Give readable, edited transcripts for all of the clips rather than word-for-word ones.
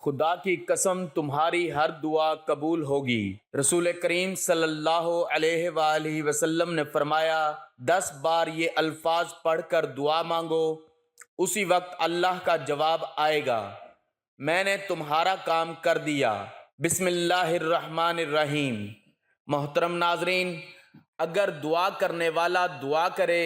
خدا کی قسم تمہاری ہر دعا قبول ہوگی۔ رسول کریم صلی اللہ علیہ وآلہ وسلم نے فرمایا 10 بار یہ الفاظ پڑھ کر دعا مانگو، اسی وقت اللہ کا جواب آئے گا، میں نے تمہارا کام کر دیا۔ بسم اللہ الرحمن الرحیم۔ محترم ناظرین، اگر دعا کرنے والا دعا کرے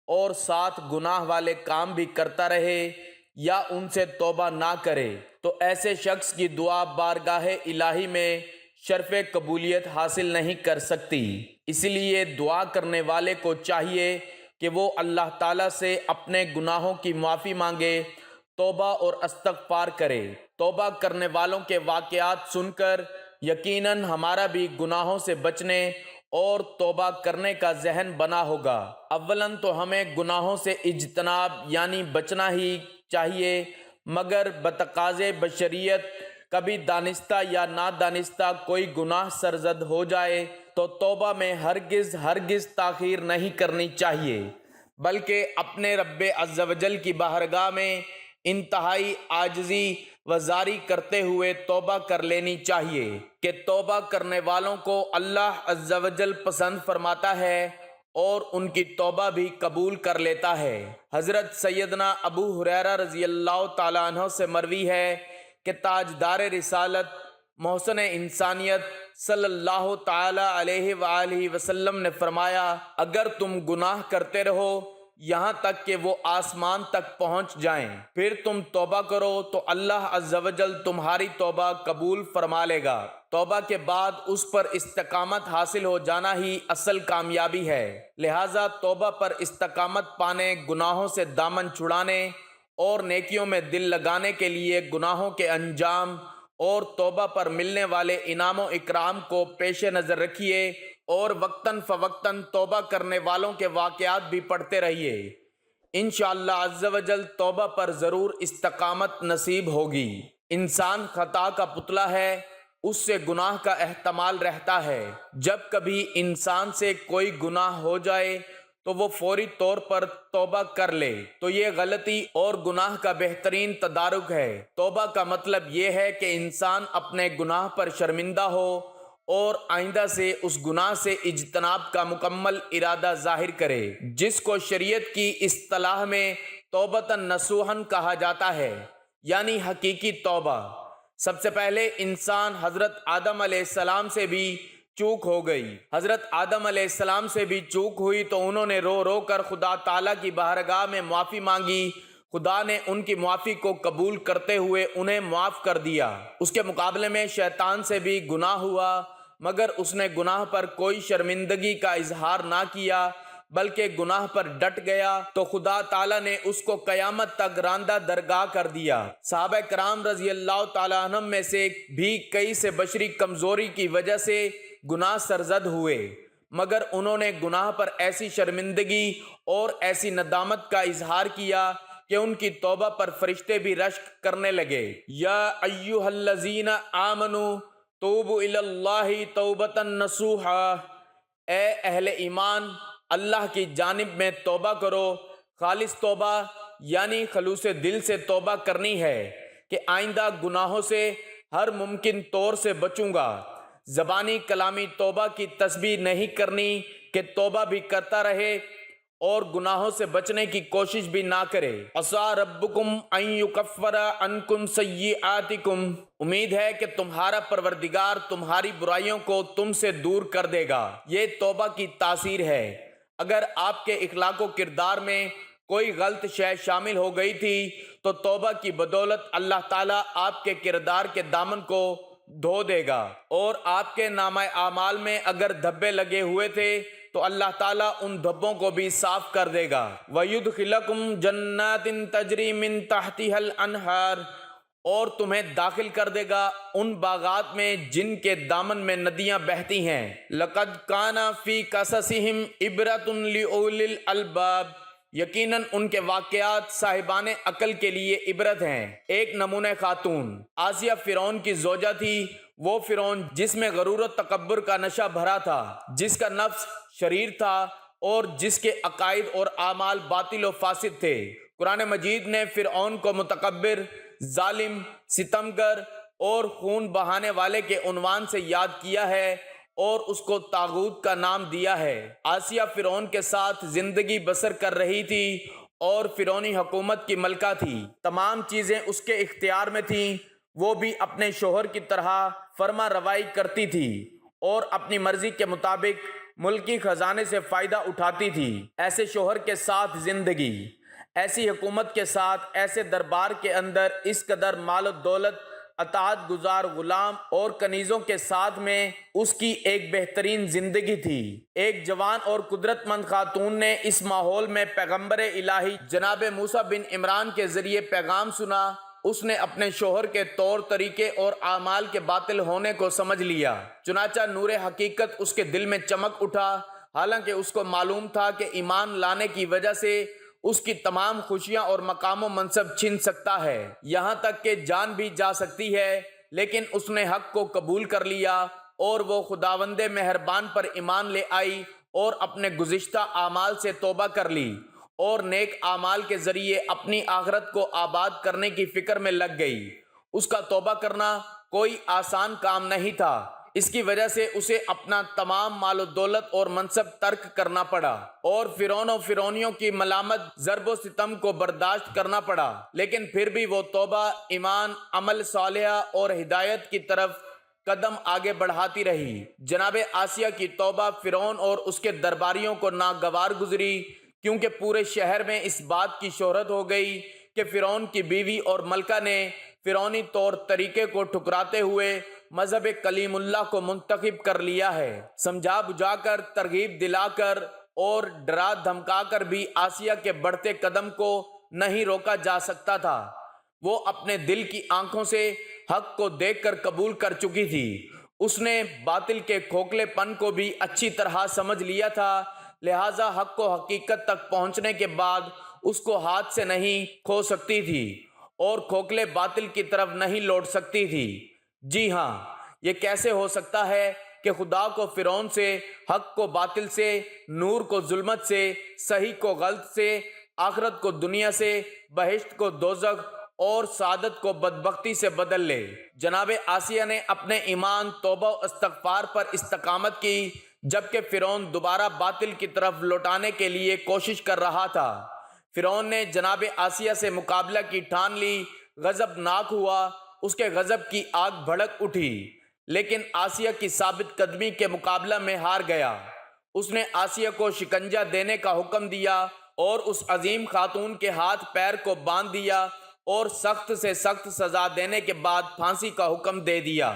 اور ساتھ گناہ والے کام بھی کرتا رہے یا ان سے توبہ نہ کرے تو ایسے شخص کی دعا بارگاہ الہی میں شرف قبولیت حاصل نہیں کر سکتی۔ اس لیے دعا کرنے والے کو چاہیے کہ وہ اللہ تعالیٰ سے اپنے گناہوں کی معافی مانگے، توبہ اور استغفار کرے۔ توبہ کرنے والوں کے واقعات سن کر یقیناً ہمارا بھی گناہوں سے بچنے اور توبہ کرنے کا ذہن بنا ہوگا۔ اولاً تو ہمیں گناہوں سے اجتناب یعنی بچنا ہی چاہیے، مگر بتقاضے بشریت کبھی دانستہ یا نادانستہ کوئی گناہ سرزد ہو جائے تو توبہ میں ہرگز تاخیر نہیں کرنی چاہیے، بلکہ اپنے رب عز و جل کی بارگاہ میں انتہائی عاجزی و زاری کرتے ہوئے توبہ کر لینی چاہیے کہ توبہ کرنے والوں کو اللہ عز و جل پسند فرماتا ہے اور ان کی توبہ بھی قبول کر لیتا ہے۔ حضرت سیدنا ابو ہریرہ رضی اللہ تعالیٰ عنہ سے مروی ہے کہ تاجدار رسالت محسن انسانیت صلی اللہ تعالیٰ علیہ وآلہ وسلم نے فرمایا، اگر تم گناہ کرتے رہو یہاں تک کہ وہ آسمان تک پہنچ جائیں، پھر تم توبہ کرو تو اللہ عز و جل تمہاری توبہ قبول فرما لے گا۔ توبہ کے بعد اس پر استقامت حاصل ہو جانا ہی اصل کامیابی ہے۔ لہٰذا توبہ پر استقامت پانے، گناہوں سے دامن چھڑانے اور نیکیوں میں دل لگانے کے لیے گناہوں کے انجام اور توبہ پر ملنے والے انعام و اکرام کو پیش نظر رکھیے اور وقتاً فوقتاً توبہ کرنے والوں کے واقعات بھی پڑھتے رہیے۔ انشاءاللہ عز و جل توبہ پر ضرور استقامت نصیب ہوگی۔ انسان خطا کا پتلا ہے، اس سے گناہ کا احتمال رہتا ہے۔ جب کبھی انسان سے کوئی گناہ ہو جائے تو وہ فوری طور پر توبہ کر لے تو یہ غلطی اور گناہ کا بہترین تدارک ہے۔ توبہ کا مطلب یہ ہے کہ انسان اپنے گناہ پر شرمندہ ہو اور آئندہ سے اس گناہ سے اجتناب کا مکمل ارادہ ظاہر کرے، جس کو شریعت کی اصطلاح میں توبۃ نصوحا کہا جاتا ہے، یعنی حقیقی توبہ۔ سب سے پہلے انسان حضرت آدم علیہ السلام سے بھی چوک ہو گئی۔ حضرت آدم علیہ السلام سے بھی چوک ہوئی تو انہوں نے رو رو کر خدا تعالیٰ کی بارگاہ میں معافی مانگی۔ خدا نے ان کی معافی کو قبول کرتے ہوئے انہیں معاف کر دیا۔ اس کے مقابلے میں شیطان سے بھی گناہ ہوا، مگر اس نے گناہ پر کوئی شرمندگی کا اظہار نہ کیا بلکہ گناہ پر ڈٹ گیا تو خدا تعالیٰ نے اس کو قیامت تک راندہ درگاہ کر دیا۔ صحابہ کرام رضی اللہ تعالیٰ عنہم میں سے بھی کئی سے بشری کمزوری کی وجہ سے گناہ سرزد ہوئے، مگر انہوں نے گناہ پر ایسی شرمندگی اور ایسی ندامت کا اظہار کیا کہ ان کی توبہ پر فرشتے بھی رشک کرنے لگے۔ یا ایھا الذین آمنوا توبوا الی اللہ توبۃ نصوحا، اے اہل ایمان اللہ کی جانب میں توبہ کرو۔ خالص توبہ یعنی خلوص دل سے توبہ کرنی ہے کہ آئندہ گناہوں سے ہر ممکن طور سے بچوں گا۔ زبانی کلامی توبہ کی تسبیح نہیں کرنی کہ توبہ بھی کرتا رہے اور گناہوں سے بچنے کی کوشش بھی نہ کرے۔ عسیٰ ربکم ان یکفر عنکم سیئاتکم، امید ہے کہ تمہارا پروردگار تمہاری برائیوں کو تم سے دور کر دے گا۔ یہ توبہ کی تاثیر ہے۔ اگر آپ کے اخلاق و کردار میں کوئی غلط شے شامل ہو گئی تھی تو توبہ کی بدولت اللہ تعالیٰ آپ کے کردار کے دامن کو دھو دے گا، اور آپ کے نامہ اعمال میں اگر دھبے لگے ہوئے تھے تو اللہ تعالیٰ ان دھبوں کو بھی صاف کر دے گا۔ وَيُدْخِلَكُمْ جَنَّاتٍ تَجْرِي مِن تَحْتِهَا الْأَنْهَارُ، اور تمہیں داخل کر دے گا ان باغات میں جن کے دامن میں ندیاں بہتی ہیں۔ لَقَدْ كَانَ فِي قَصَصِهِمْ عِبْرَةٌ لِأُولِي الْأَلْبَابِ، یقیناً ان کے واقعات صاحبان عقل کے لیے عبرت ہیں۔ ایک نمونہ خاتون آسیہ فرعون کی زوجہ تھی۔ وہ فرعون جس میں غرور و تکبر کا نشہ بھرا تھا، جس کا نفس شریر تھا اور جس کے عقائد اور اعمال باطل و فاسد تھے۔ قرآن مجید نے فرعون کو متکبر، ظالم، ستمگر اور خون بہانے والے کے عنوان سے یاد کیا ہے اور اس کو طاغوت کا نام دیا ہے۔ آسیہ فرعون کے ساتھ زندگی بسر کر رہی تھی اور فرعونی حکومت کی ملکہ تھی۔ تمام چیزیں اس کے اختیار میں تھیں۔ وہ بھی اپنے شوہر کی طرح فرما روائی کرتی تھی اور اپنی مرضی کے مطابق ملکی خزانے سے فائدہ اٹھاتی تھی۔ ایسے شوہر کے ساتھ زندگی، ایسی حکومت کے ساتھ، ایسے دربار کے اندر اس قدر مال و دولت، اطاعت گزار غلام اور کنیزوں کے ساتھ میں اس کی ایک بہترین زندگی تھی۔ ایک جوان اور قدرت مند خاتون نے اس ماحول میں پیغمبر الہی جناب موسیٰ بن عمران کے ذریعے پیغام سنا۔ اس نے اپنے شوہر کے طور طریقے اور اعمال کے باطل ہونے کو سمجھ لیا، چنانچہ نور حقیقت اس کے دل میں چمک اٹھا، حالانکہ اس کو معلوم تھا کہ ایمان لانے کی وجہ سے اس کی تمام خوشیاں اور مقام و منصب چھن سکتا ہے، یہاں تک کہ جان بھی جا سکتی ہے، لیکن اس نے حق کو قبول کر لیا اور وہ خداوند مہربان پر ایمان لے آئی اور اپنے گزشتہ اعمال سے توبہ کر لی اور نیک اعمال کے ذریعے اپنی آخرت کو آباد کرنے کی فکر میں لگ گئی۔ اس کا توبہ کرنا کوئی آسان کام نہیں تھا، اس کی وجہ سے اسے اپنا تمام مال و دولت اور منصب ترک کرنا پڑا اور فرعون و فرعونیوں کی ملامت، ضرب و ستم کو برداشت کرنا پڑا، لیکن پھر بھی وہ توبہ، ایمان، عمل صالحہ اور ہدایت کی طرف قدم آگے بڑھاتی رہی۔ جناب آسیہ کی توبہ فرعون اور اس کے درباریوں کو ناگوار گزری، کیونکہ پورے شہر میں اس بات کی شہرت ہو گئی کہ فرعون کی بیوی اور ملکہ نے فرعونی طور طریقے کو ٹھکراتے ہوئے مذہب کلیم اللہ کو منتخب کر لیا ہے۔ سمجھا بجھا کر، ترغیب دلا کر اور ڈرا دھمکا کر بھی آسیہ کے بڑھتے قدم کو نہیں روکا جا سکتا تھا۔ وہ اپنے دل کی آنکھوں سے حق کو دیکھ کر قبول کر چکی تھی۔ اس نے باطل کے کھوکھلے پن کو بھی اچھی طرح سمجھ لیا تھا، لہٰذا حق و حقیقت تک پہنچنے کے بعد اس کو ہاتھ سے نہیں کھو سکتی تھی اور کھوکھلے باطل کی طرف نہیں لوٹ سکتی تھی۔ جی ہاں، یہ کیسے ہو سکتا ہے کہ خدا کو فرعون سے، حق کو باطل سے، نور کو ظلمت سے، صحیح کو غلط سے، آخرت کو دنیا سے، بہشت کو دوزخ اور سعادت کو بدبختی سے بدل لے۔ جناب آسیہ نے اپنے ایمان، توبہ و استغفار پر استقامت کی، جبکہ فرعون دوبارہ باطل کی طرف لوٹانے کے لیے کوشش کر رہا تھا۔ فرعون نے جناب آسیہ سے مقابلہ کی ٹھان لی، غضب ناک ہوا، اس کے غضب کی آگ بھڑک اٹھی، لیکن آسیہ کی ثابت قدمی کے مقابلہ میں ہار گیا۔ اس نے آسیہ کو شکنجہ دینے کا حکم دیا اور اس عظیم خاتون کے ہاتھ پیر کو باندھ دیا اور سخت سے سخت سزا دینے کے بعد پھانسی کا حکم دے دیا۔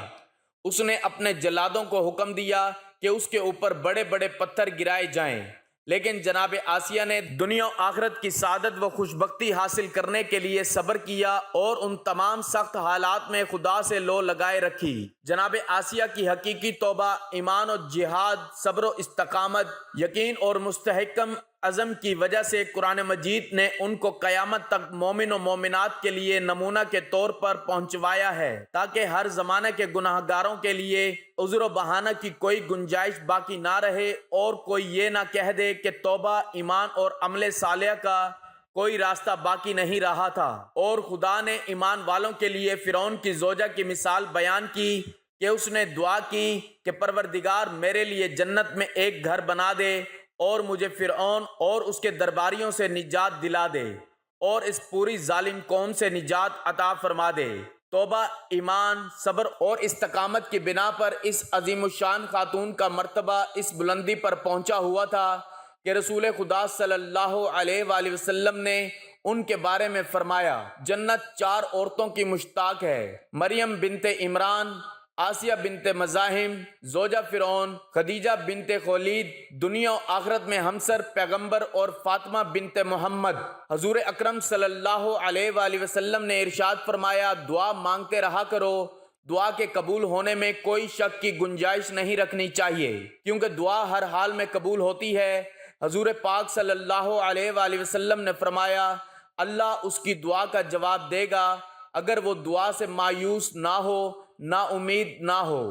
اس نے اپنے جلادوں کو حکم دیا کہ اس کے اوپر بڑے بڑے پتھر گرائے جائیں، لیکن جناب آسیہ نے دنیا و آخرت کی سعادت و خوشبختی حاصل کرنے کے لیے صبر کیا اور ان تمام سخت حالات میں خدا سے لو لگائے رکھی۔ جناب آسیہ کی حقیقی توبہ، ایمان و جہاد، صبر و استقامت، یقین اور مستحکم عزم کی وجہ سے قرآن مجید نے ان کو قیامت تک مومن و مومنات کے لیے نمونہ کے طور پر پہنچوایا ہے، تاکہ ہر زمانے کے گناہ گاروں کے لیے عذر و بہانہ کی کوئی گنجائش باقی نہ رہے اور کوئی یہ نہ کہہ دے کہ توبہ، ایمان اور عمل صالح کا کوئی راستہ باقی نہیں رہا تھا۔ اور خدا نے ایمان والوں کے لیے فرعون کی زوجہ کی مثال بیان کی کہ اس نے دعا کی کہ پروردگار میرے لیے جنت میں ایک گھر بنا دے اور مجھے فرعون اور اس کے درباریوں سے نجات دلا دے اور اس پوری ظالم قوم سے نجات عطا فرما دے۔ توبہ، ایمان، صبر اور استقامت کی بنا پر اس عظیم الشان خاتون کا مرتبہ اس بلندی پر پہنچا ہوا تھا کہ رسول خدا صلی اللہ علیہ وآلہ وسلم نے ان کے بارے میں فرمایا، جنت 4 عورتوں کی مشتاق ہے: مریم بنت عمران، آسیہ بنت مزاحم، زوجہ فرعون، خدیجہ بنت خولید، دنیا و آخرت میں ہمسر پیغمبر، اور فاطمہ بنت محمد۔ حضور اکرم صلی اللہ علیہ وآلہ وسلم نے ارشاد فرمایا، دعا مانگتے رہا کرو، دعا کے قبول ہونے میں کوئی شک کی گنجائش نہیں رکھنی چاہیے، کیونکہ دعا ہر حال میں قبول ہوتی ہے۔ حضور پاک صلی اللہ علیہ وآلہ وسلم نے فرمایا، اللہ اس کی دعا کا جواب دے گا اگر وہ دعا سے مایوس نہ ہو، نا امید نہ ہو۔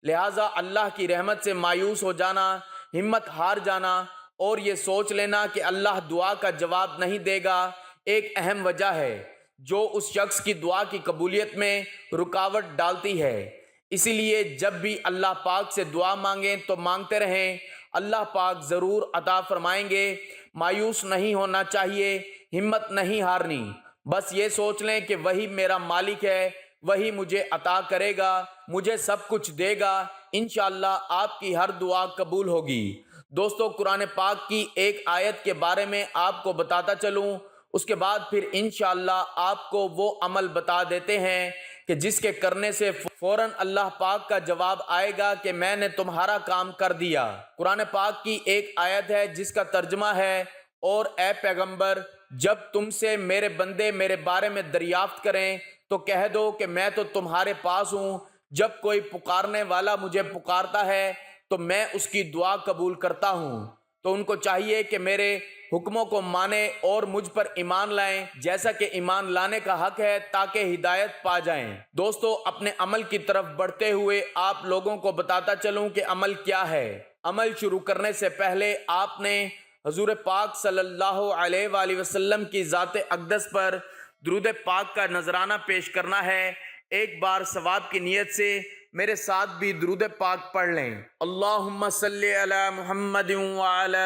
لہٰذا اللہ کی رحمت سے مایوس ہو جانا، ہمت ہار جانا اور یہ سوچ لینا کہ اللہ دعا کا جواب نہیں دے گا ایک اہم وجہ ہے جو اس شخص کی دعا کی قبولیت میں رکاوٹ ڈالتی ہے۔ اسی لیے جب بھی اللہ پاک سے دعا مانگیں تو مانگتے رہیں، اللہ پاک ضرور عطا فرمائیں گے۔ مایوس نہیں ہونا چاہیے، ہمت نہیں ہارنی، بس یہ سوچ لیں کہ وہی میرا مالک ہے، وہی مجھے عطا کرے گا، مجھے سب کچھ دے گا، انشاءاللہ آپ کی ہر دعا قبول ہوگی۔ دوستو، قرآن پاک کی ایک آیت کے بارے میں آپ کو بتاتا چلوں، اس کے بعد پھر انشاءاللہ آپ کو وہ عمل بتا دیتے ہیں کہ جس کے کرنے سے فوراً اللہ پاک کا جواب آئے گا کہ میں نے تمہارا کام کر دیا۔ قرآن پاک کی ایک آیت ہے جس کا ترجمہ ہے، اور اے پیغمبر، جب تم سے میرے بندے میرے بارے میں دریافت کریں تو کہہ دو کہ میں تو تمہارے پاس ہوں، جب کوئی پکارنے والا مجھے پکارتا ہے تو میں اس کی دعا قبول کرتا ہوں۔ تو ان کو چاہیے کہ میرے حکموں کو مانیں اور مجھ پر ایمان لائیں جیسا کہ ایمان لانے کا حق ہے، تاکہ ہدایت پا جائیں۔ دوستو، اپنے عمل کی طرف بڑھتے ہوئے آپ لوگوں کو بتاتا چلوں کہ عمل کیا ہے۔ عمل شروع کرنے سے پہلے آپ نے حضور پاک صلی اللہ علیہ وآلہ وسلم کی ذات اقدس پر درود پاک کا نذرانہ پیش کرنا ہے۔ ایک بار ثواب کی نیت سے میرے ساتھ بھی درود پاک پڑھ لیں۔ اللہم صلی علی محمد وعلی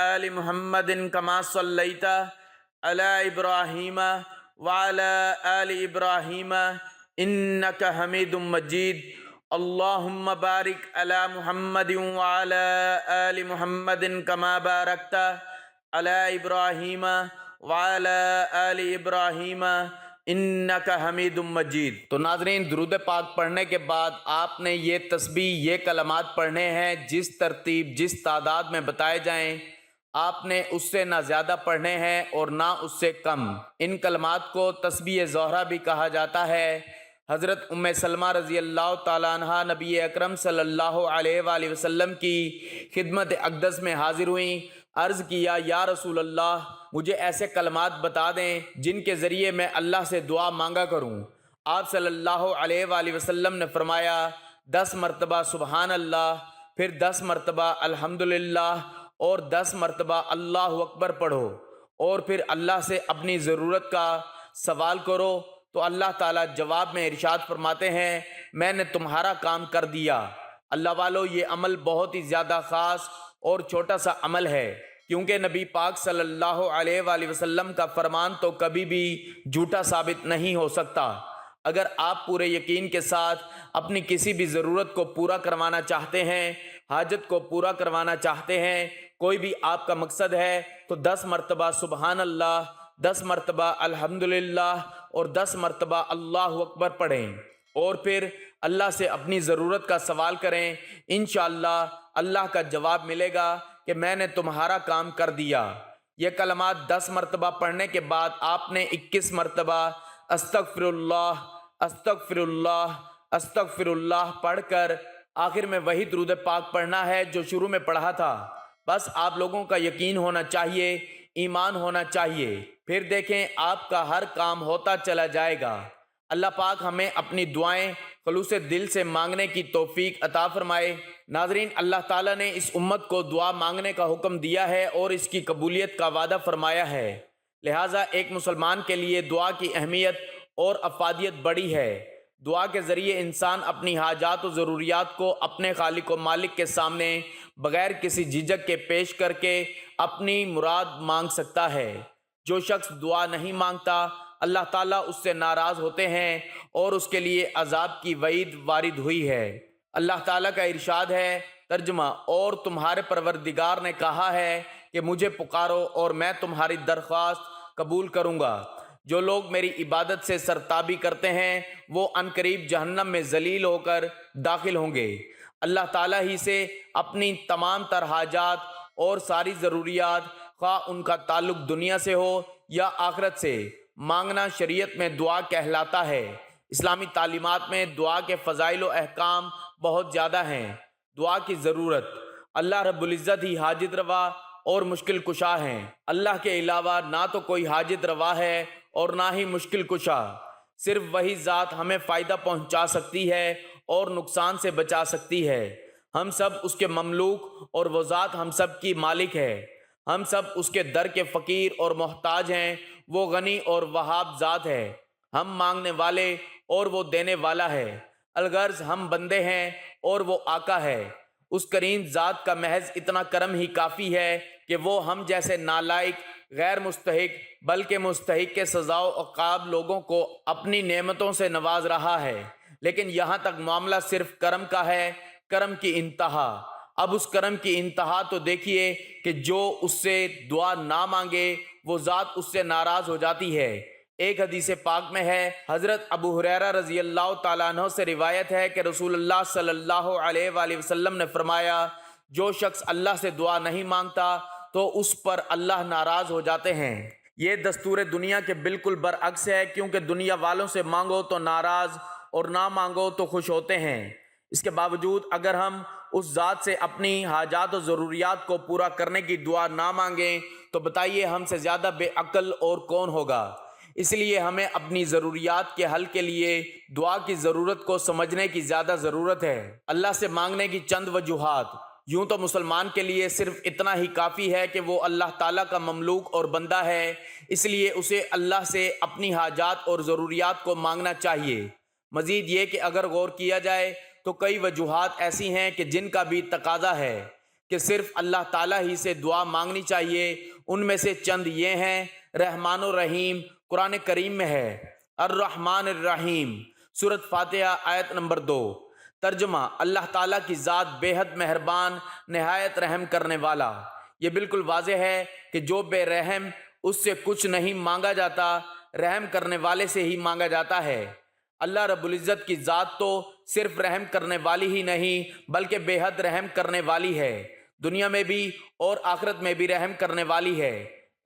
آل محمد کما صلیت علی ابراہیم وعلی آل ابراہیم انک حمید مجید۔ اللہم بارک علی محمد وعلی آل محمد کما بارکت علی ابراہیم وعلی آل ابراہیم انک حمید مجید۔ تو ناظرین، درود پاک پڑھنے کے بعد آپ نے یہ تسبیح، یہ کلمات پڑھنے ہیں جس ترتیب، جس تعداد میں بتائے جائیں، آپ نے اس سے نہ زیادہ پڑھنے ہیں اور نہ اس سے کم۔ ان کلمات کو تسبیح زہرہ بھی کہا جاتا ہے۔ حضرت ام سلمہ رضی اللہ تعالیٰ عنہ نبی اکرم صلی اللہ علیہ وآلہ وسلم کی خدمت اقدس میں حاضر ہوئیں، عرض کیا، یا رسول اللہ، مجھے ایسے کلمات بتا دیں جن کے ذریعے میں اللہ سے دعا مانگا کروں۔ آپ صلی اللہ علیہ وآلہ وسلم نے فرمایا، 10 مرتبہ سبحان اللہ، پھر 10 مرتبہ الحمدللہ اور 10 مرتبہ اللہ اکبر پڑھو، اور پھر اللہ سے اپنی ضرورت کا سوال کرو۔ تو اللہ تعالیٰ جواب میں ارشاد فرماتے ہیں، میں نے تمہارا کام کر دیا۔ اللہ والو، یہ عمل بہت ہی زیادہ خاص اور چھوٹا سا عمل ہے، کیونکہ نبی پاک صلی اللہ علیہ وآلہ وسلم کا فرمان تو کبھی بھی جھوٹا ثابت نہیں ہو سکتا۔ اگر آپ پورے یقین کے ساتھ اپنی کسی بھی ضرورت کو پورا کروانا چاہتے ہیں، حاجت کو پورا کروانا چاہتے ہیں، کوئی بھی آپ کا مقصد ہے، تو 10 مرتبہ سبحان اللہ، 10 مرتبہ الحمدللہ اور 10 مرتبہ اللہ اکبر پڑھیں، اور پھر اللہ سے اپنی ضرورت کا سوال کریں۔ انشاءاللہ اللہ کا جواب ملے گا کہ میں نے تمہارا کام کر دیا۔ یہ کلمات 10 مرتبہ پڑھنے کے بعد آپ نے 21 مرتبہ استغفر اللہ، استغفر اللہ، استغفر اللہ پڑھ کر آخر میں وہی درود پاک پڑھنا ہے جو شروع میں پڑھا تھا۔ بس آپ لوگوں کا یقین ہونا چاہیے، ایمان ہونا چاہیے، پھر دیکھیں آپ کا ہر کام ہوتا چلا جائے گا۔ اللہ پاک ہمیں اپنی دعائیں خلوص دل سے مانگنے کی توفیق عطا فرمائے۔ ناظرین، اللہ تعالیٰ نے اس امت کو دعا مانگنے کا حکم دیا ہے اور اس کی قبولیت کا وعدہ فرمایا ہے، لہٰذا ایک مسلمان کے لیے دعا کی اہمیت اور افادیت بڑی ہے۔ دعا کے ذریعے انسان اپنی حاجات و ضروریات کو اپنے خالق و مالک کے سامنے بغیر کسی جھجک کے پیش کر کے اپنی مراد مانگ سکتا ہے۔ جو شخص دعا نہیں مانگتا، اللہ تعالیٰ اس سے ناراض ہوتے ہیں اور اس کے لیے عذاب کی وعید وارد ہوئی ہے۔ اللہ تعالیٰ کا ارشاد ہے، ترجمہ، اور تمہارے پروردگار نے کہا ہے کہ مجھے پکارو اور میں تمہاری درخواست قبول کروں گا۔ جو لوگ میری عبادت سے سرتابی کرتے ہیں وہ عنقریب جہنم میں ذلیل ہو کر داخل ہوں گے۔ اللہ تعالیٰ ہی سے اپنی تمام تر حاجات اور ساری ضروریات، خواہ ان کا تعلق دنیا سے ہو یا آخرت سے، مانگنا شریعت میں دعا کہلاتا ہے۔ اسلامی تعلیمات میں دعا کے فضائل و احکام بہت زیادہ ہیں۔ دعا کی ضرورت، اللہ رب العزت ہی حاجت روا اور مشکل کشا ہیں۔ اللہ کے علاوہ نہ تو کوئی حاجت روا ہے اور نہ ہی مشکل کشا، صرف وہی ذات ہمیں فائدہ پہنچا سکتی ہے اور نقصان سے بچا سکتی ہے۔ ہم سب اس کے مملوک اور وہ ذات ہم سب کی مالک ہے۔ ہم سب اس کے در کے فقیر اور محتاج ہیں۔ وہ غنی اور وہاب ذات ہے، ہم مانگنے والے اور وہ دینے والا ہے۔ الغرض ہم بندے ہیں اور وہ آقا ہے۔ اس کریم ذات کا محض اتنا کرم ہی کافی ہے کہ وہ ہم جیسے نالائق، غیر مستحق بلکہ مستحق کے سزا و عقاب لوگوں کو اپنی نعمتوں سے نواز رہا ہے۔ لیکن یہاں تک معاملہ صرف کرم کا ہے، کرم کی انتہا۔ اب اس کرم کی انتہا تو دیکھیے کہ جو اس سے دعا نہ مانگے وہ ذات اس سے ناراض ہو جاتی ہے۔ ایک حدیث پاک میں ہے، حضرت ابو ہریرہ رضی اللہ تعالیٰ عنہ سے روایت ہے کہ رسول اللہ صلی اللہ علیہ وآلہ وسلم نے فرمایا، جو شخص اللہ سے دعا نہیں مانگتا تو اس پر اللہ ناراض ہو جاتے ہیں۔ یہ دستور دنیا کے بالکل برعکس ہے، کیونکہ دنیا والوں سے مانگو تو ناراض اور نہ مانگو تو خوش ہوتے ہیں۔ اس کے باوجود اگر ہم اس ذات سے اپنی حاجات و ضروریات کو پورا کرنے کی دعا نہ مانگیں تو بتائیے ہم سے زیادہ بے عقل اور کون ہوگا؟ اس لیے ہمیں اپنی ضروریات کے حل کے لیے دعا کی ضرورت کو سمجھنے کی زیادہ ضرورت ہے۔ اللہ سے مانگنے کی چند وجوہات۔ یوں تو مسلمان کے لیے صرف اتنا ہی کافی ہے کہ وہ اللہ تعالیٰ کا مملوک اور بندہ ہے، اس لیے اسے اللہ سے اپنی حاجات اور ضروریات کو مانگنا چاہیے۔ مزید یہ کہ اگر غور کیا جائے تو کئی وجوہات ایسی ہیں کہ جن کا بھی تقاضا ہے کہ صرف اللہ تعالیٰ ہی سے دعا مانگنی چاہیے۔ ان میں سے چند یہ ہیں: رحمان الرحیم قرآن کریم میں ہے، الرحمن الرحیم سورۃ فاتحہ آیت نمبر 2۔ ترجمہ: اللہ تعالیٰ کی ذات بے حد مہربان، نہایت رحم کرنے والا۔ یہ بالکل واضح ہے کہ جو بے رحم، اس سے کچھ نہیں مانگا جاتا، رحم کرنے والے سے ہی مانگا جاتا ہے۔ اللہ رب العزت کی ذات تو صرف رحم کرنے والی ہی نہیں بلکہ بے حد رحم کرنے والی ہے، دنیا میں بھی اور آخرت میں بھی رحم کرنے والی ہے۔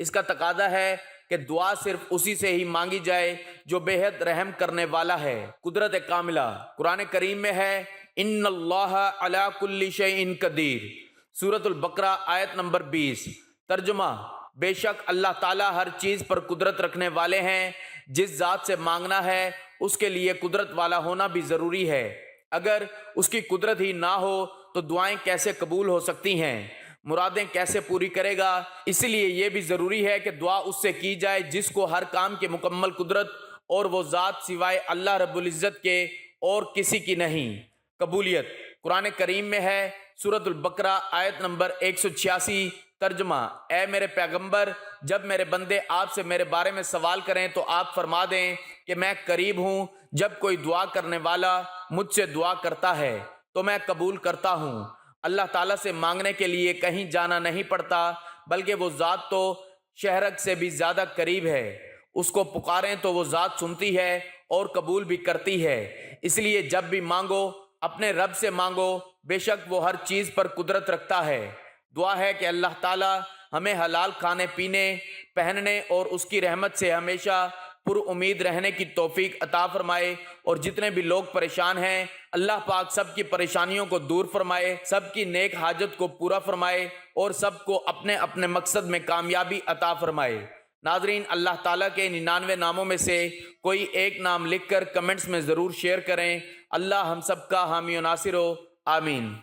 اس کا تقاضا ہے کہ دعا صرف اسی سے ہی مانگی جائے جو بے حد رحم کرنے والا ہے۔ قدرت کاملہ قرآن کریم میں ہے، ان اللہ علی کل شیء قدیر سورۃ البقرہ آیت نمبر 20۔ ترجمہ: بے شک اللہ تعالیٰ ہر چیز پر قدرت رکھنے والے ہیں۔ جس ذات سے مانگنا ہے اس کے لیے قدرت والا ہونا بھی ضروری ہے۔ اگر اس کی قدرت ہی نہ ہو تو دعائیں کیسے قبول ہو سکتی ہیں، مرادیں کیسے پوری کرے گا؟ اس لیے یہ بھی ضروری ہے کہ دعا اس سے کی جائے جس کو ہر کام کی مکمل قدرت، اور وہ ذات سوائے اللہ رب العزت کے اور کسی کی نہیں۔ قبولیت قرآن کریم میں ہے، سورۃ البقرہ آیت نمبر 186۔ ترجمہ: اے میرے پیغمبر، جب میرے بندے آپ سے میرے بارے میں سوال کریں تو آپ فرما دیں کہ میں قریب ہوں، جب کوئی دعا کرنے والا مجھ سے دعا کرتا ہے تو میں قبول کرتا ہوں۔ اللہ تعالیٰ سے مانگنے کے لیے کہیں جانا نہیں پڑتا، بلکہ وہ ذات تو شہرک سے بھی زیادہ قریب ہے۔ اس کو پکاریں تو وہ ذات سنتی ہے اور قبول بھی کرتی ہے۔ اس لیے جب بھی مانگو اپنے رب سے مانگو، بے شک وہ ہر چیز پر قدرت رکھتا ہے۔ دعا ہے کہ اللہ تعالیٰ ہمیں حلال کھانے پینے، پہننے اور اس کی رحمت سے ہمیشہ پر امید رہنے کی توفیق عطا فرمائے، اور جتنے بھی لوگ پریشان ہیں اللہ پاک سب کی پریشانیوں کو دور فرمائے، سب کی نیک حاجت کو پورا فرمائے اور سب کو اپنے اپنے مقصد میں کامیابی عطا فرمائے۔ ناظرین، اللہ تعالیٰ کے 99 ناموں میں سے کوئی ایک نام لکھ کر کمنٹس میں ضرور شیئر کریں۔ اللہ ہم سب کا حامی و ناصر ہو، آمین۔